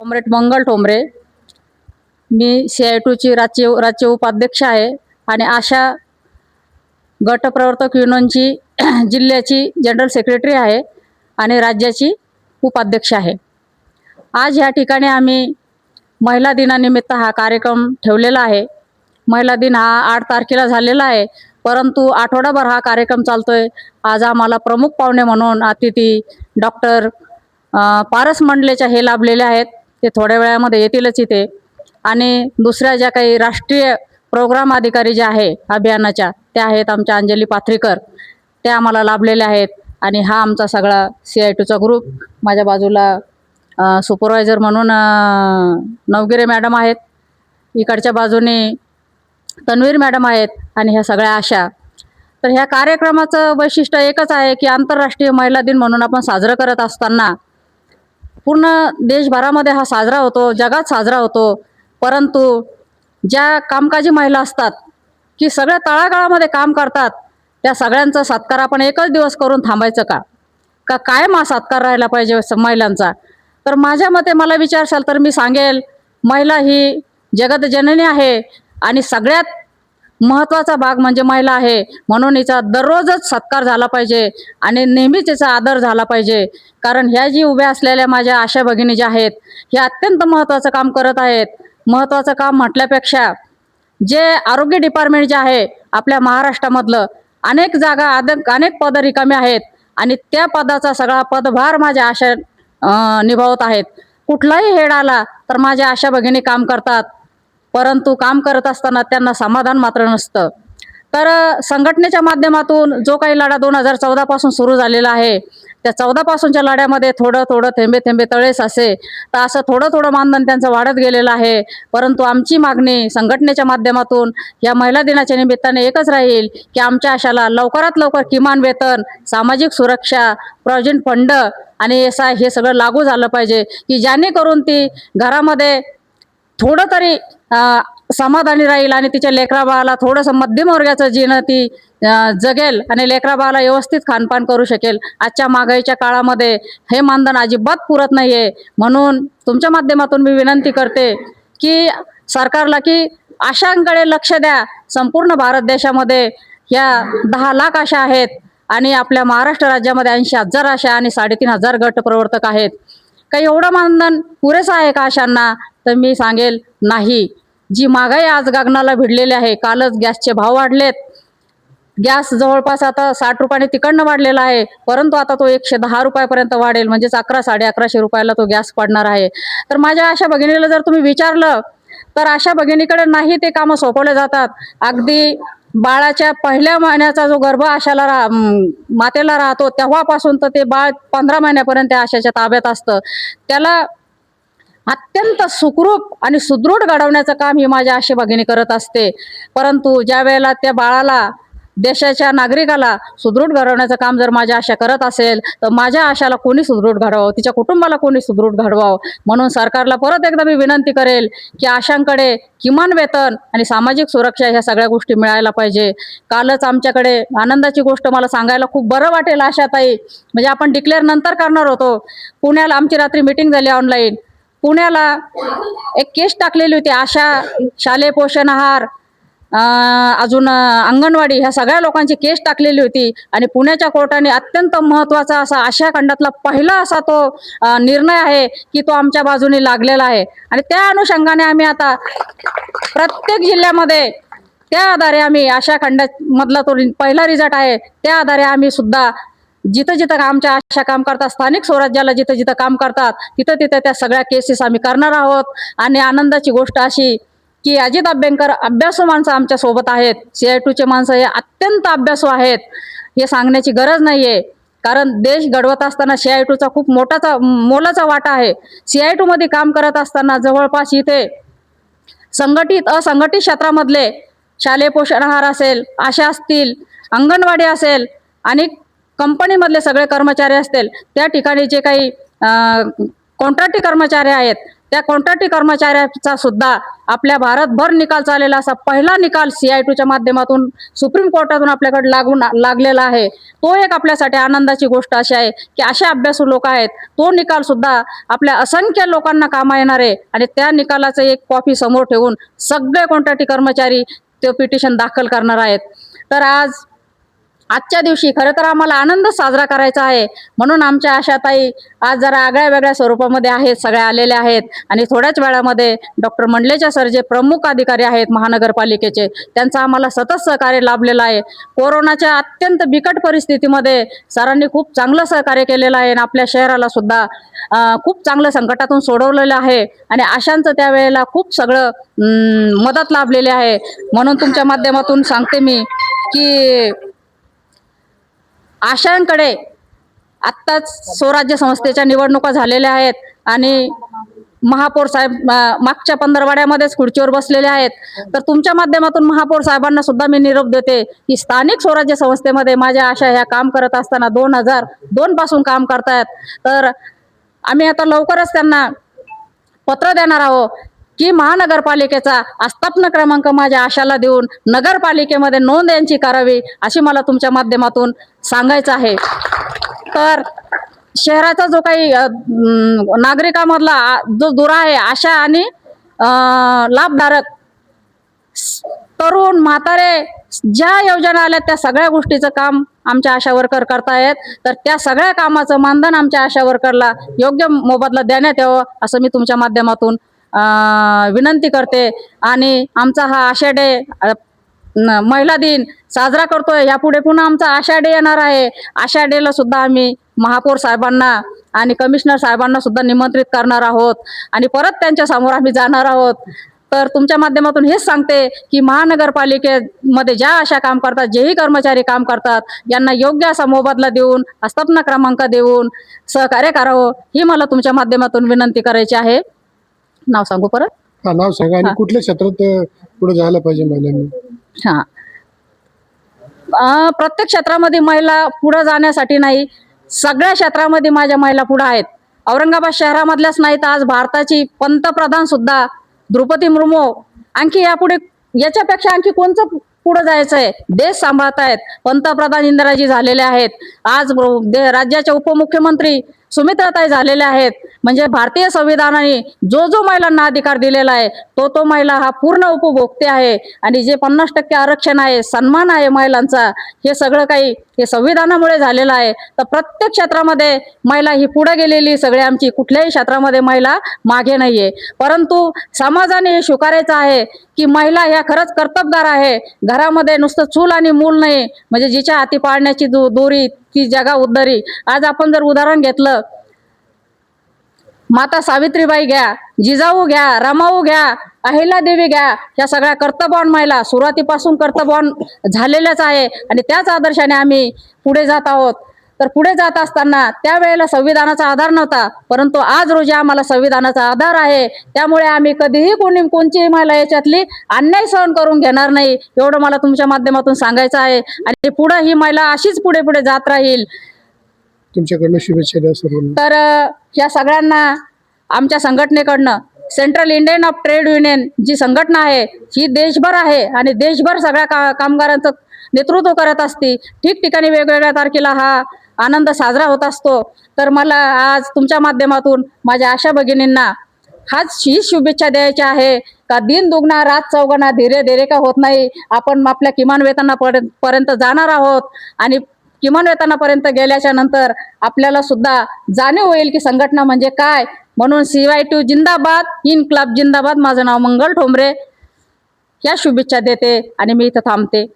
Comrade मंगल ठोंबरे. मी CI2ची राज्य उपाध्यक्ष आहे आणि आशा गट प्रवर्तक युनियनची जिल्ह्याची जनरल सेक्रेटरी आहे आणि राज्याची उपाध्यक्ष आहे. आज या ठिकाणी आम्ही महिला दिनानिमित्त हा कार्यक्रम ठेवलेला आहे. महिला दिन हा 8 तारखेला झालेला आहे, परंतु आठवडाभर हा कार्यक्रम चालतोय. आज आम्हाला प्रमुख पाहुणे म्हणून अतिथी डॉक्टर पारस मंडलेच्या हे लाभलेले आहेत. ते थोड्या वेळामध्ये येतीलच इथे. आणि दुसऱ्या ज्या काही राष्ट्रीय प्रोग्राम अधिकारी ज्या आहे अभियानाच्या, त्या आहेत आमच्या अंजली पाथरीकर. त्या आम्हाला लाभलेल्या आहेत. आणि हा आमचा सगळा CI2चा ग्रुप. माझ्या बाजूला सुपरवायझर म्हणून नवगिरे मॅडम आहेत, इकडच्या बाजूने तन्वीर मॅडम आहेत आणि ह्या सगळ्या आशा. तर ह्या कार्यक्रमाचं वैशिष्ट्य एकच आहे की आंतरराष्ट्रीय महिला दिन म्हणून आपण साजरं करत असताना पूर्ण देशभरामध्ये हा साजरा होतो, जगात साजरा होतो, परंतु ज्या कामकाजी महिला असतात की सगळ्या तळागाळामध्ये काम करतात, त्या सगळ्यांचा सत्कार आपण एकच दिवस करून थांबायचं का कायम हा सत्कार राहायला पाहिजे महिलांचा? तर माझ्या मते मला विचारशाल तर मी सांगेल, महिला ही जगत जननी आहे आणि सगळ्यात महत्त्वाचा भाग म्हणजे महिला आहे. म्हणून हिचा दररोजच सत्कार झाला पाहिजे आणि नेहमीच हिचा आदर झाला पाहिजे. कारण ह्या जी उभ्या असलेल्या माझ्या आशा भगिनी ज्या आहेत, ह्या अत्यंत महत्त्वाचं काम करत आहेत. महत्त्वाचं काम म्हटल्यापेक्षा जे आरोग्य डिपार्टमेंट जे आहे आपल्या महाराष्ट्रामधलं, अनेक जागा अनेक पदं रिकामी आहेत आणि त्या पदाचा सगळा पदभार माझ्या आशा निभावत आहेत. कुठलाही हेड आला तर माझ्या आशा भगिनी काम करतात, परंतु काम करत असताना त्यांना समाधान मात्र नसतं. तर संघटनेच्या माध्यमातून जो काही लढा 2014 पासून सुरू झालेला आहे, त्या 14 पासूनच्या लढ्यामध्ये थोडं थोडं थेंबे थेंबे तळे साचे, तर असं थोडं थोडं मानधन त्यांचं वाढत गेलेलं आहे. परंतु आमची मागणी संघटनेच्या माध्यमातून या महिला दिनाच्या निमित्ताने एकच राहील की आमच्या आशाला लवकरात लवकर किमान वेतन, सामाजिक सुरक्षा, प्रॉव्हिडंट फंड आणि SI हे सगळं लागू झालं पाहिजे, की जेणेकरून ती घरामध्ये थोडं तरी समाधानी राहील आणि तिच्या लेकराबाळाला थोडंसं मध्यम वर्गाचं जीवन ती जगेल आणि लेकराबाळाला व्यवस्थित खानपान करू शकेल. आजच्या महागाईच्या काळामध्ये हे मानधन अजिबात पुरत नाही आहे. म्हणून तुमच्या माध्यमातून मी विनंती करते की सरकारला की आशांकडे लक्ष द्या. संपूर्ण भारत देशामध्ये या 10 लाख आशा आहेत आणि आपल्या महाराष्ट्र राज्यामध्ये 80,000 आशा आणि 3,500 गट प्रवर्तक आहेत. काही एवढं मानधन पुरेसं आहे का आशांना? तर मी सांगेल नाही. जी महागाई आज गगनाला भिडलेली आहे, कालच गॅसचे भाव वाढलेत. गॅस जवळपास आता 60 रुपयाने तिकडनं वाढलेला आहे, परंतु आता तो 110 रुपयापर्यंत वाढेल, म्हणजेच 1100-1150 रुपयाला तो गॅस पडणार आहे. तर माझ्या अशा भगिनीला जर तुम्ही विचारलं तर अशा भगिनीकडे नाही ते कामं सोपवले जातात. अगदी बाळाच्या पहिल्या महिन्याचा जो गर्भ आशाला मातेला राहतो तेव्हापासून तर ते बाळ 15 महिन्यापर्यंत त्या आशाच्या ताब्यात असतं. त्याला अत्यंत सुखरूप आणि सुदृढ घडवण्याचं काम ही माझ्या आशा भगिनी करत असते. परंतु ज्या वेळेला त्या बाळाला, देशाच्या नागरिकाला सुदृढ घडवण्याचं काम जर माझ्या आशा करत असेल तर माझ्या आशाला कोणी सुदृढ घडवावं, तिच्या कुटुंबाला कोणी सुदृढ घडवावं. म्हणून सरकारला परत एकदा मी विनंती करेल की आशांकडे किमान वेतन आणि सामाजिक सुरक्षा ह्या सगळ्या गोष्टी मिळायला पाहिजे. कालच आमच्याकडे आनंदाची गोष्ट मला सांगायला खूप बरं वाटेल आशाताई, म्हणजे आपण डिक्लेअर नंतर करणार होतो. पुण्याला आमची रात्री मीटिंग झाली ऑनलाईन. पुण्याला एक केस टाकलेली होती. आशा, शालेय पोषण आहार, अजून अंगणवाडी ह्या सगळ्या लोकांची केस टाकलेली होती आणि पुण्याच्या कोर्टाने अत्यंत महत्त्वाचा असा आशिया खंडातला पहिला असा तो निर्णय आहे की तो आमच्या बाजूने लागलेला आहे. आणि त्या अनुषंगाने आम्ही आता प्रत्येक जिल्ह्यामध्ये त्या आधारे आम्ही आशिया खंडामधला तो पहिला रिझल्ट आहे, त्या आधारे आम्ही सुद्धा जिथं जिथं आमच्या आशा काम करतात, स्थानिक स्वराज्याला जिथं जिथं काम करतात तिथं तिथं त्या सगळ्या केसेस आम्ही करणार आहोत. आणि आनंदाची गोष्ट अशी की अजित अभ्यंकर अभ्यासू माणसं आमच्या सोबत आहेत. CI2चे माणसं हे अत्यंत अभ्यासू आहेत, हे सांगण्याची गरज नाही आहे. कारण देश घडवत असताना CI2चा खूप मोलाचा वाटा आहे. CI2मध्ये काम करत असताना जवळपास इथे संघटित असंघटित क्षेत्रामधले शालेय पोषण आहार असेल, आशा असतील, अंगणवाडी असेल आणि कंपनीमधले सगळे कर्मचारी असतील, त्या ठिकाणी जे काही कॉन्ट्रॅक्टी कर्मचारी आहेत, त्या कॉन्ट्रॅक्टी कर्मचाऱ्याचा सुद्धा आपल्या भारतभर निकाल चाललेला असा पहिला निकाल CI2च्या माध्यमातून सुप्रीम कोर्टातून आपल्याकडे लागलेला आहे. तो एक आपल्यासाठी आनंदाची गोष्ट अशी आहे की असे अभ्यासू लोक आहेत. तो निकाल सुद्धा आपल्या असंख्य लोकांना कामा येणार आहे आणि त्या निकालाचं एक कॉपी समोर ठेवून सगळे कॉन्ट्रॅक्टी कर्मचारी ते पिटिशन दाखल करणार आहेत. तर आजच्या दिवशी खरं तर आम्हाला आनंद साजरा करायचा आहे, म्हणून आमच्या आशाताई आज जरा आगळ्या वेगळ्या स्वरूपामध्ये आहेत, सगळ्या आलेल्या आहेत. आणि थोड्याच वेळामध्ये डॉक्टर मंडलेचा सर जे प्रमुख अधिकारी आहेत महानगरपालिकेचे, त्यांचं आम्हाला सतत सहकार्य लाभलेलं आहे. कोरोनाच्या अत्यंत बिकट परिस्थितीमध्ये सरांनी खूप चांगलं सहकार्य केलेलं आहे आणि आपल्या शहराला सुद्धा खूप चांगलं संकटातून सोडवलेलं आहे आणि आशांचं त्यावेळेला खूप सगळं मदत लाभलेली आहे. म्हणून तुमच्या माध्यमातून सांगते मी की आशांकडे आत्ताच स्वराज्य संस्थेच्या निवडणुका झालेल्या आहेत आणि महापौर साहेब मागच्या पंधरवड्यामध्येच खुर्चीवर बसलेले आहेत. तर तुमच्या माध्यमातून महापौर साहेबांना सुद्धा मी निरोप देते की स्थानिक स्वराज्य संस्थेमध्ये माझ्या आशा ह्या काम करत असताना 2002 पासून काम करतायत. तर आम्ही आता लवकरच त्यांना पत्र देणार आहोत की महानगरपालिकेचा आस्थापना क्रमांक माझ्या आशाला देऊन नगरपालिकेमध्ये नोंद यांची करावी, अशी मला तुमच्या माध्यमातून सांगायचं आहे. तर शहराचा जो काही नागरिकांमधला जो दुरा आहे, आशा आणि लाभधारक तरुण म्हातारे ज्या योजना आल्या त्या सगळ्या गोष्टीचं काम आमच्या आशा वर्कर करतायत. तर त्या सगळ्या कामाचं मानधन आमच्या आशा वर्करला योग्य मोबदला देण्यात यावं असं मी तुमच्या माध्यमातून विनंती करते. आणि आमचा हा आशा डे महिला दिन साजरा करतोय. यापुढे पुन्हा आमचा आशा डे येणार आहे. आशा डेला सुद्धा आम्ही महापौर साहेबांना आणि कमिशनर साहेबांना सुद्धा निमंत्रित करणार आहोत आणि परत त्यांच्या समोर आम्ही जाणार आहोत. तर तुमच्या माध्यमातून हेच सांगते की महानगरपालिकेमध्ये ज्या आशा काम करतात, जेही कर्मचारी काम करतात, यांना योग्य असा मोबदला देऊन आस्थापना क्रमांक देऊन सहकार्य करावं ही मला तुमच्या माध्यमातून विनंती करायची आहे. नाव सांगू परत? नाव सांगा आणि कुठल्या क्षेत्रात पुढे जायला पाहिजे महिलांनी? प्रत्येक क्षेत्रामध्ये महिला पुढे जाण्यासाठी नाही, सगळ्या क्षेत्रामध्ये माझ्या महिला पुढे आहेत. औरंगाबाद शहरामधल्याच नाही तर आज भारताची पंतप्रधान सुद्धा द्रौपदी मुर्मू आणखी यापुढे याच्यापेक्षा आणखी कोणतं पुढे जायचं आहे, देश सांभाळतायत. पंतप्रधान इंदिराजी झालेले आहेत. आज राज्याचे उपमुख्यमंत्री सुमित्राताई झालेले आहेत. म्हणजे भारतीय संविधानाने जो जो महिलांना अधिकार दिलेला आहे तो महिला हा पूर्ण उपभोक्ते आहे. आणि जे 50% आरक्षण आहे, सन्मान आहे महिलांचा, हे सगळं काही हे संविधानामुळे झालेलं आहे. तर प्रत्येक क्षेत्रामध्ये महिला ही पुढे गेलेली सगळे आमची, कुठल्याही क्षेत्रामध्ये महिला मागे नाहीये. परंतु समाजाने हे स्वीकारायचं आहे की महिला ह्या खरंच कर्तबगार आहे. घरामध्ये नुसतं चूल आणि मूल नाही, म्हणजे जिच्या हाती पाळण्याची दोरी ती जगा उद्धरी. आज आपण जर उदाहरण घेतलं, माता सावित्रीबाई घ्या, जिजाऊ घ्या, रमाऊ घ्या, अहिल्यादेवी घ्या, या सगळ्या कर्तव्यवान महिला सुरुवातीपासून कर्तव्यवान झालेल्याच आहे आणि त्याच आदर्शाने आम्ही पुढे जात आहोत. तर पुढे जात असताना त्यावेळेला संविधानाचा आधार नव्हता, परंतु आज रोजी आम्हाला संविधानाचा आधार आहे. त्यामुळे आम्ही कधीही कोणतीही महिला याच्यातली अन्याय सहन करून घेणार नाही, एवढं मला तुमच्या माध्यमातून सांगायचं आहे. आणि पुढे ही महिला अशीच पुढे पुढे जात राहील. तुमच्याकडनं शुभेच्छा द्या सर्वांना. तर या सगळ्यांना आमच्या संघटनेकडनं, central Indian of trade union जी संघटना आहे ही देशभर आहे आणि देशभर सगळ्या कामगारांचं नेतृत्व करत असते. ठिकठिकाणी वेगवेगळ्या तारखेला हा आनंद साजरा होत असतो. तर मला आज तुमच्या माध्यमातून माझ्या आशा भगिनींना ही शुभेच्छा द्यायची आहे का दिन दुगना रात चौगना, धीरे धीरे का होत नाही. आपण आपल्या किमान वेतनापर्यंत जाणार आहोत आणि किमान वेतनापर्यंत गेल्याच्या नंतर आपल्याला सुद्धा जाणीव होईल की संघटना म्हणजे काय. म्हणून CI2 जिंदाबाद, इन्क्लाब जिंदाबाद. माझं नाव मंगल ठोंबरे. या शुभेच्छा देते आणि मी इथं थांबते.